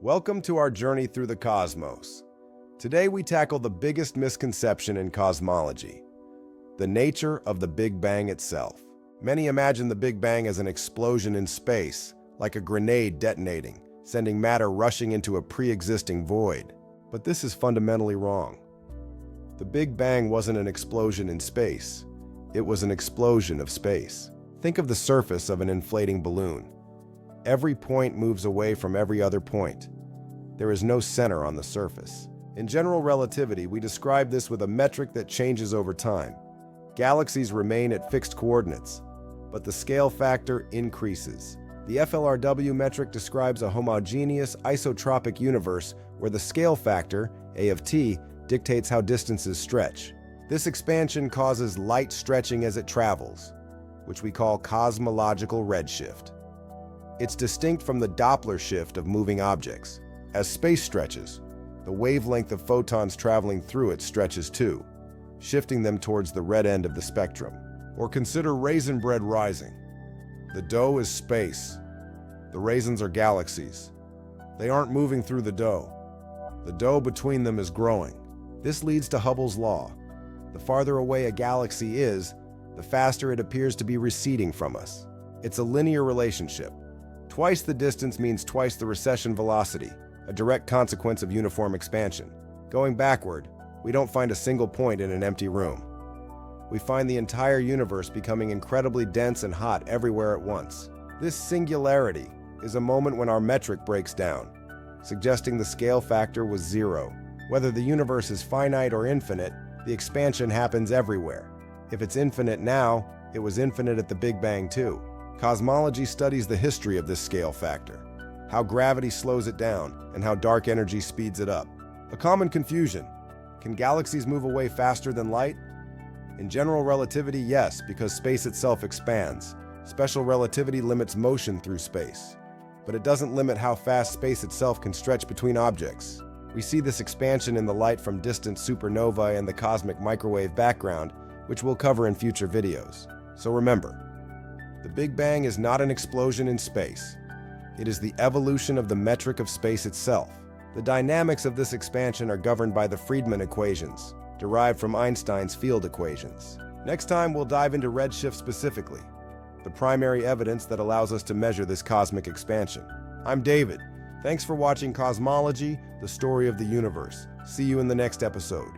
Welcome to our journey through the cosmos. Today we tackle the biggest misconception in cosmology, the nature of the Big Bang itself. Many imagine the Big Bang as an explosion in space, like a grenade detonating, sending matter rushing into a pre-existing void. But this is fundamentally wrong. The Big Bang wasn't an explosion in space. It was an explosion of space. Think of the surface of an inflating balloon. Every point moves away from every other point. There is no center on the surface. In general relativity, we describe this with a metric that changes over time. Galaxies remain at fixed coordinates, but the scale factor increases. The FLRW metric describes a homogeneous, isotropic universe where the scale factor, A of t, dictates how distances stretch. This expansion causes light stretching as it travels, which we call cosmological redshift. It's distinct from the Doppler shift of moving objects. As space stretches, the wavelength of photons traveling through it stretches too, shifting them towards the red end of the spectrum. Or consider raisin bread rising. The dough is space. The raisins are galaxies. They aren't moving through the dough. The dough between them is growing. This leads to Hubble's law. The farther away a galaxy is, the faster it appears to be receding from us. It's a linear relationship. Twice the distance means twice the recession velocity, a direct consequence of uniform expansion. Going backward, we don't find a single point in an empty room. We find the entire universe becoming incredibly dense and hot everywhere at once. This singularity is a moment when our metric breaks down, suggesting the scale factor was zero. Whether the universe is finite or infinite, the expansion happens everywhere. If it's infinite now, it was infinite at the Big Bang too. Cosmology studies the history of this scale factor, how gravity slows it down, and how dark energy speeds it up. A common confusion: can galaxies move away faster than light? In general relativity, yes, because space itself expands. Special relativity limits motion through space, but it doesn't limit how fast space itself can stretch between objects. We see this expansion in the light from distant supernovae and the cosmic microwave background, which we'll cover in future videos. So remember, the Big Bang is not an explosion in space. It is the evolution of the metric of space itself. The dynamics of this expansion are governed by the Friedmann equations, derived from Einstein's field equations. Next time, we'll dive into redshift specifically, the primary evidence that allows us to measure this cosmic expansion. I'm David. Thanks for watching Cosmology, the story of the universe. See you in the next episode.